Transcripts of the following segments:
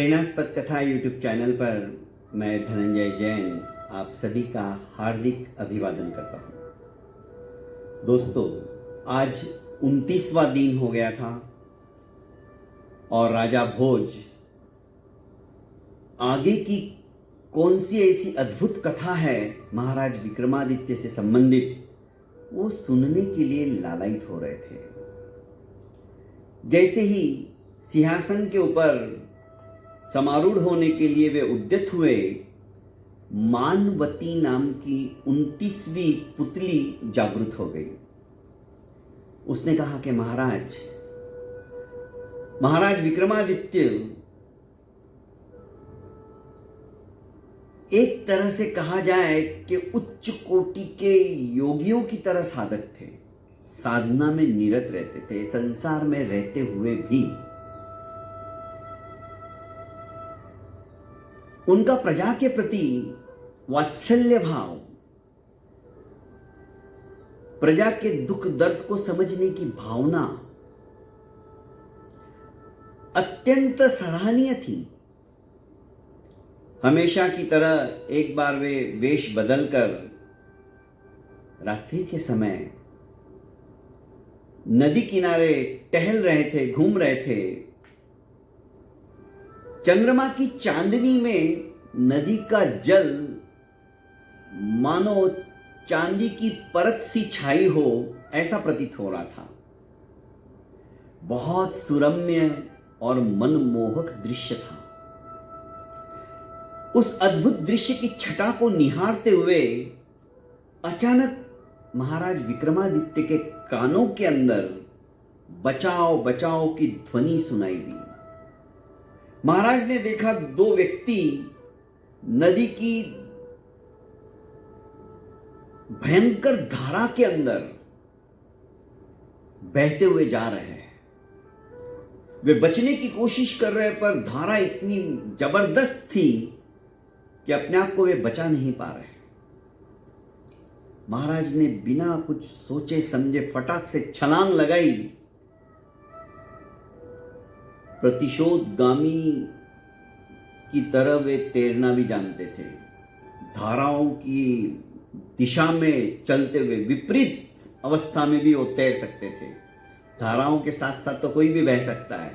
प्रेरणास्पद कथा YouTube channel पर मैं धनंजय जैन आप सभी का हार्दिक अभिवादन करता हूँ। दोस्तों, आज 29वां दिन हो गया था और राजा भोज आगे की कौन सी ऐसी अद्भुत कथा है महाराज विक्रमादित्य से संबंधित, वो सुनने के लिए लालायित हो रहे थे। जैसे ही सिंहासन के ऊपर समारूढ़ होने के लिए वे उद्यत हुए, मानवती नाम की 29वीं पुतली जागृत हो गई। उसने कहा कि महाराज विक्रमादित्य एक तरह से कहा जाए कि उच्च कोटि के योगियों की तरह साधक थे, साधना में निरत रहते थे। संसार में रहते हुए भी उनका प्रजा के प्रति वात्सल्य भाव, प्रजा के दुख दर्द को समझने की भावना अत्यंत सराहनीय थी। हमेशा की तरह एक बार वे वेश बदलकर रात्रि के समय नदी किनारे टहल रहे थे, घूम रहे थे। चंद्रमा की चांदनी में नदी का जल मानो चांदी की परत सी छाई हो, ऐसा प्रतीत हो रहा था। बहुत सुरम्य और मनमोहक दृश्य था। उस अद्भुत दृश्य की छटा को निहारते हुए अचानक महाराज विक्रमादित्य के कानों के अंदर बचाओ बचाओ की ध्वनि सुनाई दी। महाराज ने देखा दो व्यक्ति नदी की भयंकर धारा के अंदर बहते हुए जा रहे हैं। वे बचने की कोशिश कर रहे पर धारा इतनी जबरदस्त थी कि अपने आप को वे बचा नहीं पा रहे। महाराज ने बिना कुछ सोचे समझे फटाक से छलांग लगाई। प्रतिशोधगामी की तरह वे तैरना भी जानते थे। धाराओं की दिशा में चलते हुए विपरीत अवस्था में भी वो तैर सकते थे। धाराओं के साथ साथ तो कोई भी बह सकता है,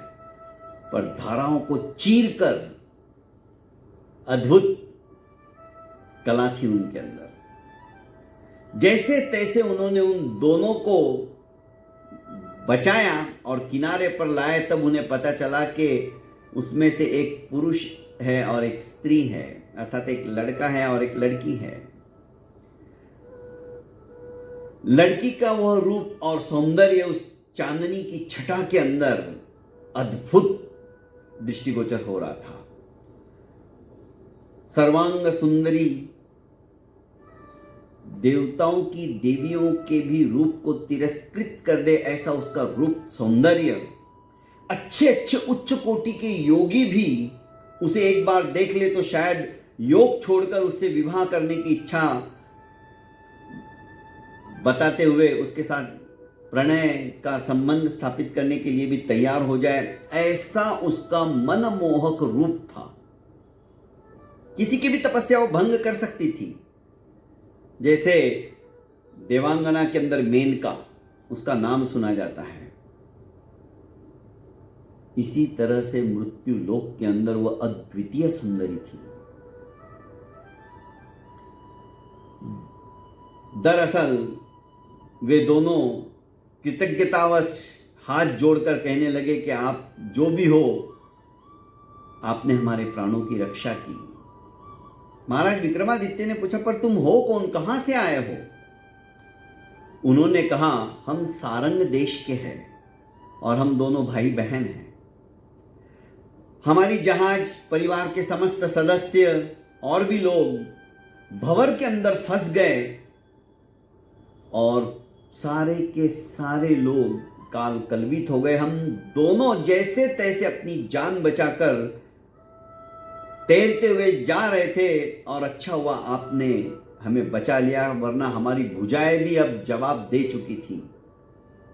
पर धाराओं को चीरकर अद्भुत कला थी उनके अंदर। जैसे तैसे उन्होंने उन दोनों को बचाया और किनारे पर लाए। तब उन्हें पता चला कि उसमें से एक पुरुष है और एक स्त्री है, अर्थात एक लड़का है और एक लड़की है। लड़की का वह रूप और सौंदर्य उस चांदनी की छटा के अंदर अद्भुत दृष्टिगोचर हो रहा था। सर्वांग सुंदरी, देवताओं की देवियों के भी रूप को तिरस्कृत कर दे ऐसा उसका रूप सौंदर्य। अच्छे अच्छे उच्च कोटि के योगी भी उसे एक बार देख ले तो शायद योग छोड़कर उससे विवाह करने की इच्छा बताते हुए उसके साथ प्रणय का संबंध स्थापित करने के लिए भी तैयार हो जाए, ऐसा उसका मनमोहक रूप था। किसी की भी तपस्या वो भंग कर सकती थी। जैसे देवांगना के अंदर मेनका, उसका नाम सुना जाता है। इसी तरह से मृत्यु लोक के अंदर वह अद्वितीय सुंदरी थी। दरअसल वे दोनों कृतज्ञतावश हाथ जोड़कर कहने लगे कि आप जो भी हो, आपने हमारे प्राणों की रक्षा की। महाराज विक्रमादित्य ने पूछा, पर तुम हो कौन, कहां से आए हो? उन्होंने कहा, हम सारंग देश के हैं और हम दोनों भाई बहन हैं। हमारी जहाज परिवार के समस्त सदस्य और भी लोग भंवर के अंदर फंस गए और सारे के सारे लोग काल कलवित हो गए। हम दोनों जैसे तैसे अपनी जान बचाकर तैरते हुए जा रहे थे और अच्छा हुआ आपने हमें बचा लिया, वरना हमारी भुजाएं भी अब जवाब दे चुकी थी,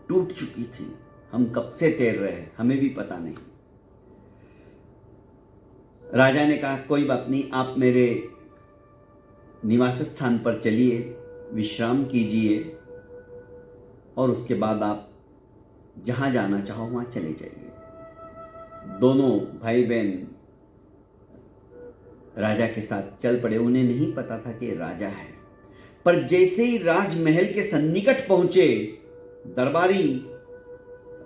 टूट चुकी थी। हम कब से तैर रहे हैं हमें भी पता नहीं। राजा ने कहा कोई बात नहीं, आप मेरे निवास स्थान पर चलिए, विश्राम कीजिए और उसके बाद आप जहां जाना चाहो वहां चले जाइए। दोनों भाई बहन राजा के साथ चल पड़े। उन्हें नहीं पता था कि राजा है, पर जैसे ही राजमहल के सन्निकट पहुंचे, दरबारी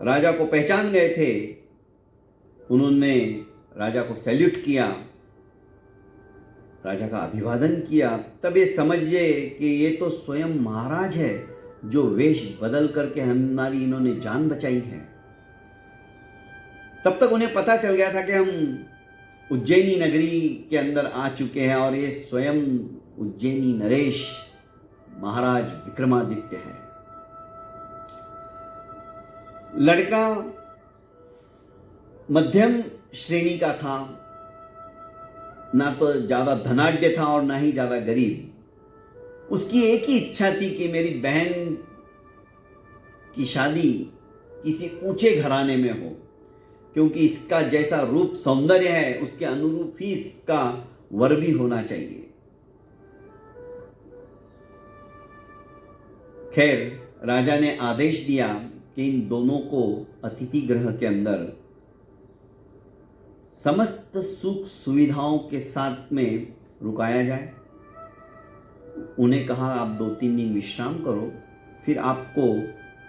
राजा को पहचान गए थे। उन्होंने राजा को सैल्यूट किया, राजा का अभिवादन किया। तब ये समझिए कि ये तो स्वयं महाराज है, जो वेश बदल करके हमारी इन्होंने जान बचाई है। तब तक उन्हें पता चल गया था कि हम उज्जैनी नगरी के अंदर आ चुके हैं और ये स्वयं उज्जैनी नरेश महाराज विक्रमादित्य है। लड़का मध्यम श्रेणी का था, ना तो ज्यादा धनाढ्य था और ना ही ज्यादा गरीब। उसकी एक ही इच्छा थी कि मेरी बहन की शादी किसी ऊंचे घराने में हो, क्योंकि इसका जैसा रूप सौंदर्य है उसके अनुरूप ही इसका वर भी होना चाहिए। खैर, राजा ने आदेश दिया कि इन दोनों को अतिथि गृह के अंदर समस्त सुख सुविधाओं के साथ में रुकाया जाए। उन्हें कहा आप 2-3 दिन विश्राम करो, फिर आपको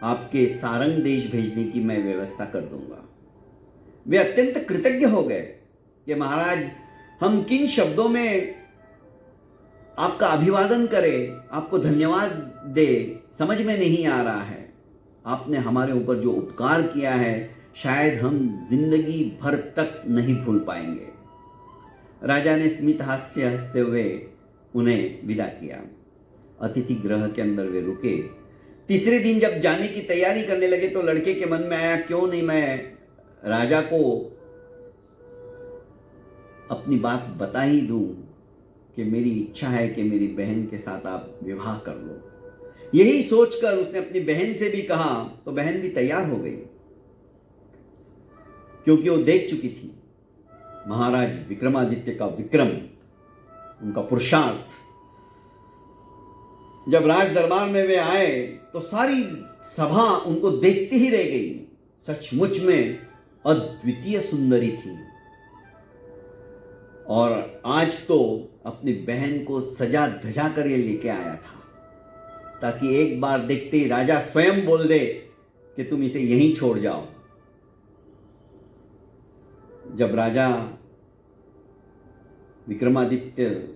आपके सारंग देश भेजने की मैं व्यवस्था कर दूंगा। वे अत्यंत कृतज्ञ हो गए कि महाराज, हम किन शब्दों में आपका अभिवादन करें, आपको धन्यवाद दे, समझ में नहीं आ रहा है। आपने हमारे ऊपर जो उपकार किया है शायद हम जिंदगी भर तक नहीं भूल पाएंगे। राजा ने स्मित हास्य हंसते हुए उन्हें विदा किया। अतिथि गृह के अंदर वे रुके। तीसरे दिन जब जाने की तैयारी करने लगे तो लड़के के मन में आया, क्यों नहीं मैं राजा को अपनी बात बता ही दूं कि मेरी इच्छा है कि मेरी बहन के साथ आप विवाह कर लो। यही सोचकर उसने अपनी बहन से भी कहा, तो बहन भी तैयार हो गई, क्योंकि वो देख चुकी थी महाराज विक्रमादित्य का विक्रम, उनका पुरुषार्थ। जब राज दरबार में वे आए तो सारी सभा उनको देखती ही रह गई। सचमुच में अद्वितीय सुंदरी थी और आज तो अपनी बहन को सजा धजा कर ये लेके आया था, ताकि एक बार देखते ही राजा स्वयं बोल दे कि तुम इसे यहीं छोड़ जाओ। जब राजा विक्रमादित्य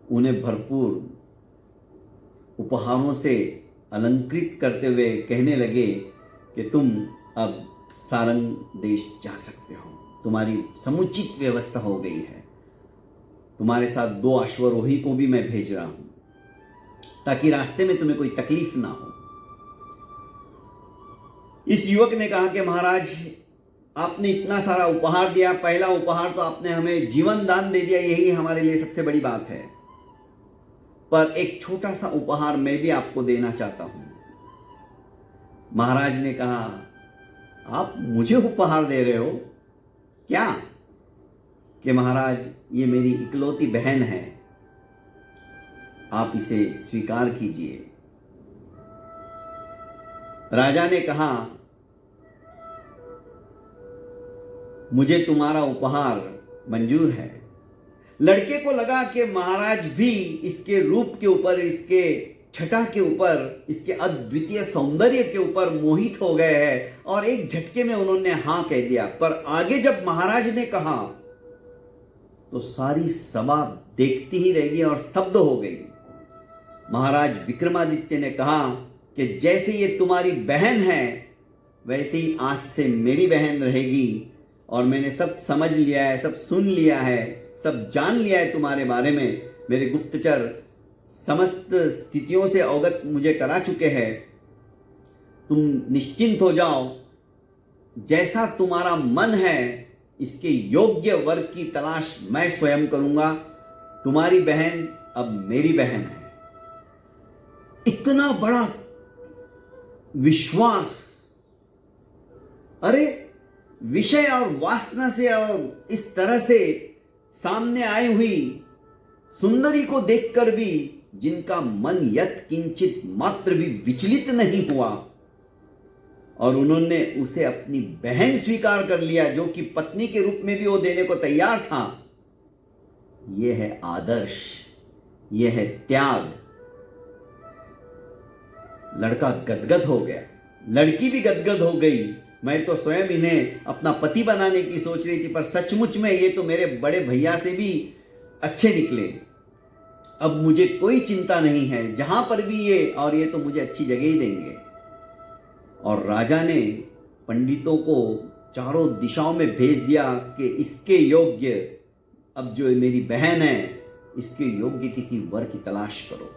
उन्हें भरपूर उपहारों से अलंकृत करते हुए कहने लगे कि तुम अब सारंग देश जा सकते हो, तुम्हारी समुचित व्यवस्था हो गई है। तुम्हारे साथ 2 अश्वरोही को भी मैं भेज रहा हूं, ताकि रास्ते में तुम्हें कोई तकलीफ ना हो। इस युवक ने कहा कि महाराज, आपने इतना सारा उपहार दिया, पहला उपहार तो आपने हमें जीवन दान दे दिया, यही हमारे लिए सबसे बड़ी बात है, पर एक छोटा सा उपहार मैं भी आपको देना चाहता हूं। महाराज ने कहा, आप मुझे उपहार दे रहे हो क्या? कि महाराज, ये मेरी इकलौती बहन है, आप इसे स्वीकार कीजिए। राजा ने कहा, मुझे तुम्हारा उपहार मंजूर है। लड़के को लगा कि महाराज भी इसके रूप के ऊपर, इसके छटा के ऊपर, इसके अद्वितीय सौंदर्य के ऊपर मोहित हो गए हैं और एक झटके में उन्होंने हां कह दिया। पर आगे जब महाराज ने कहा तो सारी सभा देखती ही रह गई और स्तब्ध हो गई। महाराज विक्रमादित्य ने कहा कि जैसे ये तुम्हारी बहन है वैसे ही आज से मेरी बहन रहेगी, और मैंने सब समझ लिया है, सब सुन लिया है, सब जान लिया है तुम्हारे बारे में। मेरे गुप्तचर समस्त स्थितियों से अवगत मुझे करा चुके हैं। तुम निश्चिंत हो जाओ, जैसा तुम्हारा मन है इसके योग्य वर की तलाश मैं स्वयं करूंगा। तुम्हारी बहन अब मेरी बहन है। इतना बड़ा विश्वास, अरे विषय और वासना से और इस तरह से सामने आई हुई सुंदरी को देखकर भी जिनका मन यत् किंचित मात्र भी विचलित नहीं हुआ और उन्होंने उसे अपनी बहन स्वीकार कर लिया, जो कि पत्नी के रूप में भी वो देने को तैयार था। यह है आदर्श, यह है त्याग। लड़का गदगद हो गया, लड़की भी गदगद हो गई। मैं तो स्वयं इन्हें अपना पति बनाने की सोच रही थी, पर सचमुच में ये तो मेरे बड़े भैया से भी अच्छे निकले। अब मुझे कोई चिंता नहीं है, जहां पर भी ये तो मुझे अच्छी जगह ही देंगे। और राजा ने पंडितों को चारों दिशाओं में भेज दिया कि इसके योग्य, अब जो मेरी बहन है, इसके योग्य किसी वर की तलाश करो।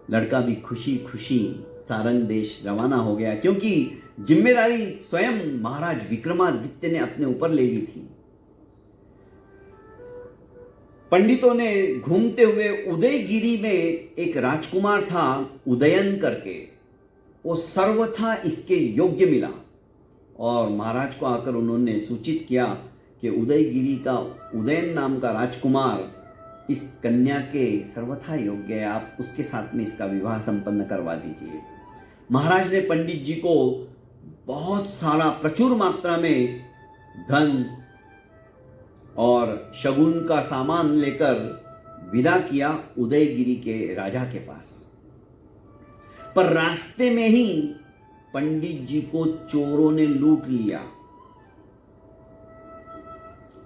लड़का भी खुशी खुशी सारंग देश रवाना हो गया, क्योंकि जिम्मेदारी स्वयं महाराज विक्रमादित्य ने अपने ऊपर ले ली थी। पंडितों ने घूमते हुए उदयगिरी में एक राजकुमार था उदयन करके, वो सर्वथा इसके योग्य मिला और महाराज को आकर उन्होंने सूचित किया कि उदयगिरी का उदयन नाम का राजकुमार इस कन्या के सर्वथा योग्य है, आप उसके साथ में इसका विवाह संपन्न करवा दीजिए। महाराज ने पंडित जी को बहुत सारा प्रचुर मात्रा में धन और शगुन का सामान लेकर विदा किया उदयगिरी के राजा के पास। पर रास्ते में ही पंडित जी को चोरों ने लूट लिया।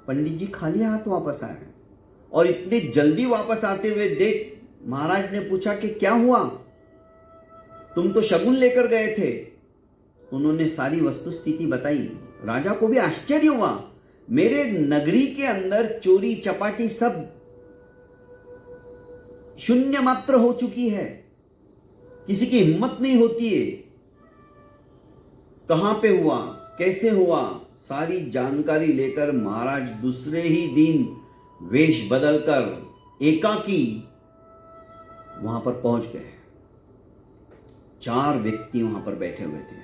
पंडित जी खाली हाथ वापस आए और इतने जल्दी वापस आते हुए देख महाराज ने पूछा कि क्या हुआ, तुम तो शगुन लेकर गए थे। उन्होंने सारी वस्तुस्थिति बताई। राजा को भी आश्चर्य हुआ, मेरे नगरी के अंदर चोरी चपाटी सब शून्य मात्र हो चुकी है, किसी की हिम्मत नहीं होती है। कहां पे हुआ, कैसे हुआ, सारी जानकारी लेकर महाराज दूसरे ही दिन वेश बदलकर एकाकी वहां पर पहुंच गए। 4 व्यक्ति वहां पर बैठे हुए थे।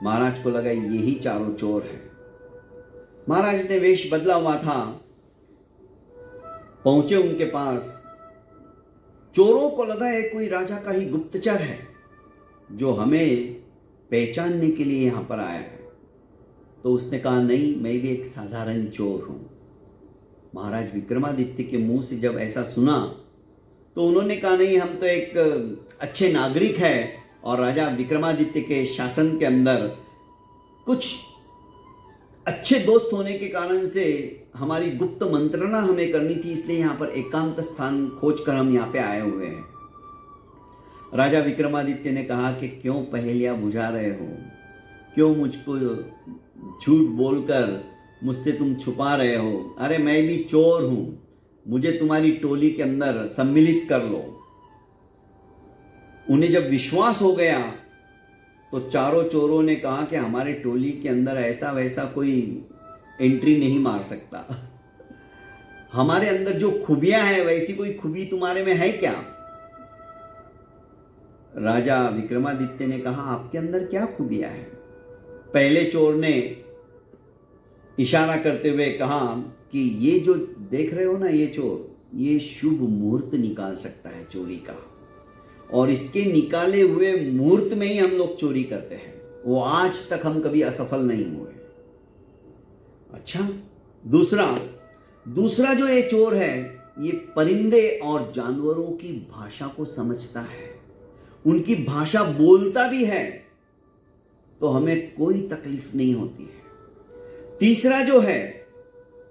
महाराज को लगा यही चारों चोर हैं। महाराज ने वेश बदला हुआ था, पहुंचे उनके पास। चोरों को लगा है कोई राजा का ही गुप्तचर है जो हमें पहचानने के लिए यहां पर आया है। तो उसने कहा नहीं, मैं भी एक साधारण चोर हूं। महाराज विक्रमादित्य के मुंह से जब ऐसा सुना तो उन्होंने कहा नहीं, हम तो एक अच्छे नागरिक हैं और राजा विक्रमादित्य के शासन के अंदर कुछ अच्छे दोस्त होने के कारण से हमारी गुप्त मंत्रणा हमें करनी थी, इसलिए यहाँ पर एकांत स्थान खोजकर हम यहाँ पे आए हुए हैं। राजा विक्रमादित्य ने कहा कि क्यों पहेलियां बुझा रहे हो, क्यों मुझको झूठ बोलकर मुझसे तुम छुपा रहे हो। अरे मैं भी चोर हूं, मुझे तुम्हारी टोली के अंदर सम्मिलित कर लो। उन्हें जब विश्वास हो गया तो चारों चोरों ने कहा कि हमारे टोली के अंदर ऐसा वैसा कोई एंट्री नहीं मार सकता। हमारे अंदर जो खूबियां हैं वैसी कोई खूबी तुम्हारे में है क्या? राजा विक्रमादित्य ने कहा आपके अंदर क्या खूबियां हैं? पहले चोर ने इशारा करते हुए कहा कि ये जो देख रहे हो ना, ये चोर, ये शुभ मुहूर्त निकाल सकता है चोरी का, और इसके निकाले हुए मुहूर्त में ही हम लोग चोरी करते हैं। वो आज तक हम कभी असफल नहीं हुए। अच्छा, दूसरा जो ये चोर है, ये परिंदे और जानवरों की भाषा को समझता है, उनकी भाषा बोलता भी है, तो हमें कोई तकलीफ नहीं होती है। तीसरा जो है,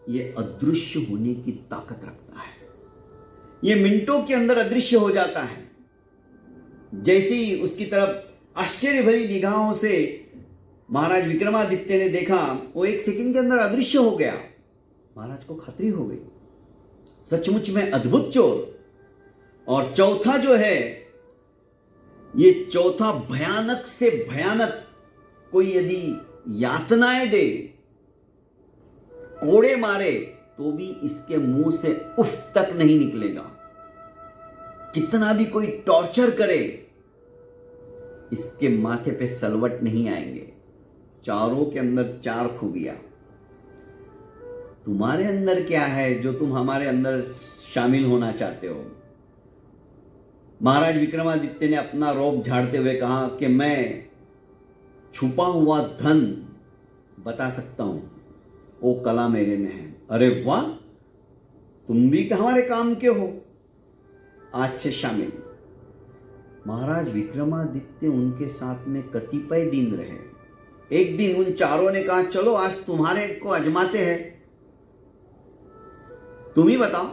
ये अदृश्य होने की ताकत रखता है, ये मिनटों के अंदर अदृश्य हो जाता है। जैसे ही उसकी तरफ आश्चर्य भरी निगाहों से महाराज विक्रमादित्य ने देखा, वो 1 सेकंड के अंदर अदृश्य हो गया। महाराज को खातरी हो गई, सचमुच में अद्भुत चोर। और चौथा जो है, ये चौथा भयानक से भयानक, कोई यदि यातनाएं दे, कोड़े मारे, तो भी इसके मुंह से उफ तक नहीं निकलेगा। कितना भी कोई टॉर्चर करे, इसके माथे पे सलवट नहीं आएंगे। चारों के अंदर 4 खूबियां। तुम्हारे अंदर क्या है जो तुम हमारे अंदर शामिल होना चाहते हो? महाराज विक्रमादित्य ने अपना रोब झाड़ते हुए कहा कि मैं छुपा हुआ धन बता सकता हूं, वो कला मेरे में है। अरे वाह, तुम भी हमारे काम के हो, आज से शामिल। महाराज विक्रमादित्य उनके साथ में कतिपय दिन रहे। एक दिन उन चारों ने कहा, चलो आज तुम्हारे को आजमाते हैं, तुम ही बताओ,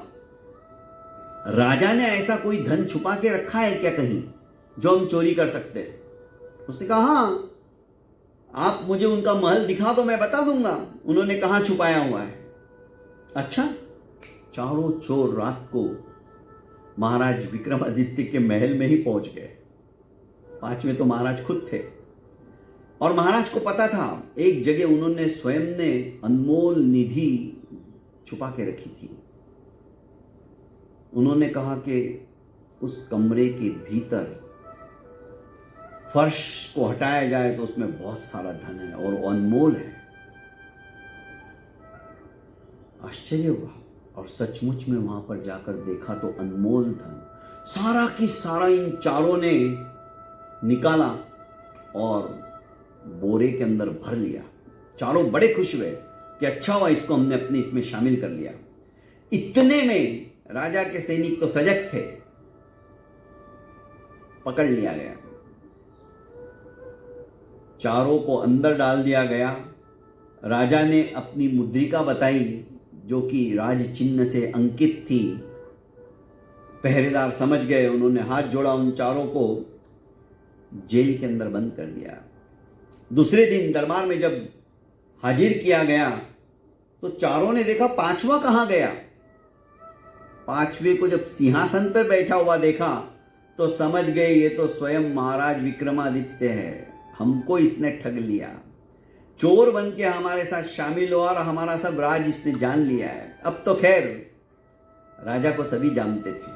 राजा ने ऐसा कोई धन छुपा के रखा है क्या कहीं जो हम चोरी कर सकते हैं? उसने कहा, हाँ, आप मुझे उनका महल दिखा दो, मैं बता दूंगा उन्होंने कहां छुपाया हुआ है। अच्छा, चारों चोर रात को महाराज विक्रमादित्य के महल में ही पहुंच गए। पांचवें तो महाराज खुद थे और महाराज को पता था एक जगह उन्होंने स्वयं ने अनमोल निधि छुपा के रखी थी। उन्होंने कहा कि उस कमरे के भीतर फर्श को हटाया जाए तो उसमें बहुत सारा धन है और वो अनमोल है। आश्चर्य हुआ और सचमुच में वहां पर जाकर देखा तो अनमोल धन सारा की सारा इन चारों ने निकाला और बोरे के अंदर भर लिया। चारों बड़े खुश हुए कि अच्छा हुआ इसको हमने अपने इसमें शामिल कर लिया। इतने में राजा के सैनिक तो सजग थे, पकड़ लिया गया, चारों को अंदर डाल दिया गया। राजा ने अपनी मुद्रिका बताई जो कि राज चिन्ह से अंकित थी। पहरेदार समझ गए, उन्होंने हाथ जोड़ा, उन चारों को जेल के अंदर बंद कर दिया। दूसरे दिन दरबार में जब हाजिर किया गया तो चारों ने देखा पांचवा कहां गया। पांचवे को जब सिंहासन पर बैठा हुआ देखा तो समझ गए ये तो स्वयं महाराज विक्रमादित्य है, हमको इसने ठग लिया, चोर बन के हमारे साथ शामिल हुआ और हमारा सब राज इसने जान लिया है। अब तो खैर राजा को सभी जानते थे,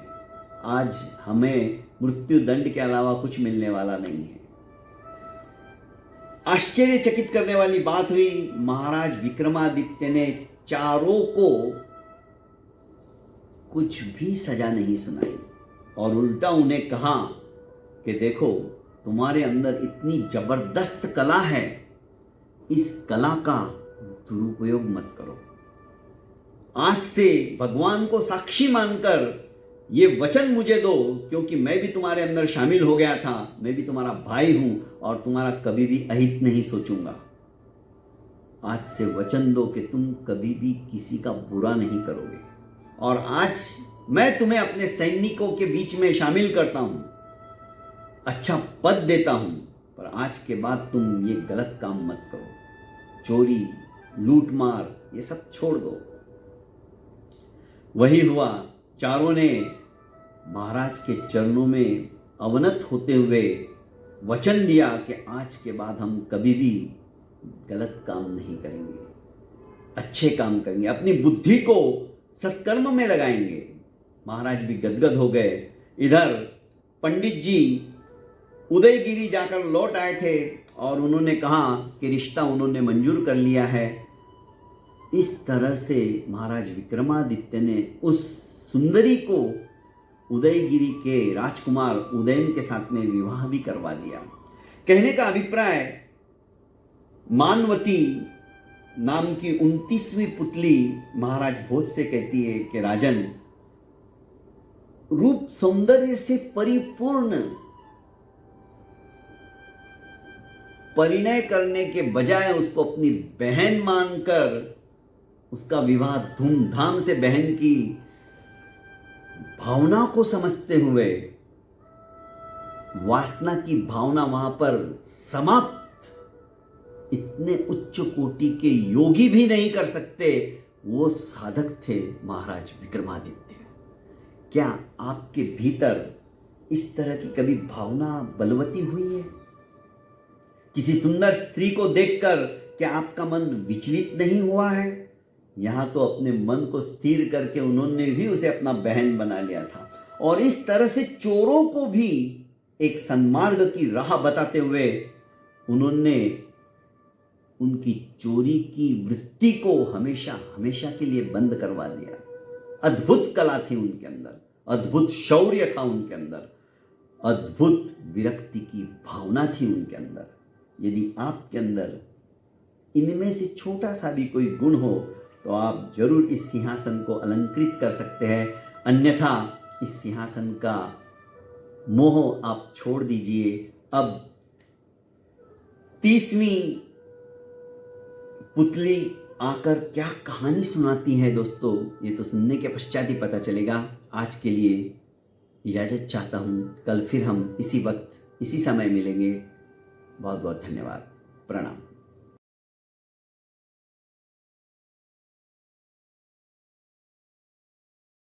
आज हमें मृत्यु दंड के अलावा कुछ मिलने वाला नहीं है। आश्चर्यचकित करने वाली बात हुई, महाराज विक्रमादित्य ने चारों को कुछ भी सजा नहीं सुनाई और उल्टा उन्हें कहा कि देखो, तुम्हारे अंदर इतनी जबरदस्त कला है, इस कला का दुरुपयोग मत करो। आज से भगवान को साक्षी मानकर ये वचन मुझे दो, क्योंकि मैं भी तुम्हारे अंदर शामिल हो गया था, मैं भी तुम्हारा भाई हूं और तुम्हारा कभी भी अहित नहीं सोचूंगा। आज से वचन दो कि तुम कभी भी किसी का बुरा नहीं करोगे और आज मैं तुम्हें अपने सैनिकों के बीच में शामिल करता हूं, अच्छा पद देता हूं, पर आज के बाद तुम ये गलत काम मत करो, चोरी लूट मार ये सब छोड़ दो। वही हुआ, चारों ने महाराज के चरणों में अवनत होते हुए वचन दिया कि आज के बाद हम कभी भी गलत काम नहीं करेंगे, अच्छे काम करेंगे, अपनी बुद्धि को सत्कर्म में लगाएंगे। महाराज भी गदगद हो गए। इधर पंडित जी उदयगिरी जाकर लौट आए थे और उन्होंने कहा कि रिश्ता उन्होंने मंजूर कर लिया है। इस तरह से महाराज विक्रमादित्य ने उस सुंदरी को उदयगिरी के राजकुमार उदयन के साथ में विवाह भी करवा दिया। कहने का अभिप्राय, मानवती नाम की 29वीं पुतली महाराज भोज से कहती है कि राजन, रूप सौंदर्य से परिपूर्ण परिणय करने के बजाय उसको अपनी बहन मानकर उसका विवाह धूमधाम से बहन की भावना को समझते हुए, वासना की भावना वहां पर समाप्त, इतने उच्च कोटि के योगी भी नहीं कर सकते वो साधक थे महाराज विक्रमादित्य। क्या आपके भीतर इस तरह की कभी भावना बलवती हुई है? किसी सुंदर स्त्री को देखकर क्या आपका मन विचलित नहीं हुआ है? यहां तो अपने मन को स्थिर करके उन्होंने भी उसे अपना बहन बना लिया था और इस तरह से चोरों को भी एक सन्मार्ग की राह बताते हुए उन्होंने उनकी चोरी की वृत्ति को हमेशा हमेशा के लिए बंद करवा दिया। अद्भुत कला थी उनके अंदर, अद्भुत शौर्य था उनके अंदर, अद्भुत विरक्ति की भावना थी उनके अंदर। यदि आपके अंदर इनमें से छोटा सा भी कोई गुण हो तो आप जरूर इस सिंहासन को अलंकृत कर सकते हैं, अन्यथा इस सिंहासन का मोह आप छोड़ दीजिए। अब 30वीं पुतली आकर क्या कहानी सुनाती है दोस्तों, ये तो सुनने के पश्चात ही पता चलेगा। आज के लिए इजाज़त चाहता हूँ, कल फिर हम इसी वक्त इसी समय मिलेंगे। बहुत बहुत धन्यवाद, प्रणाम।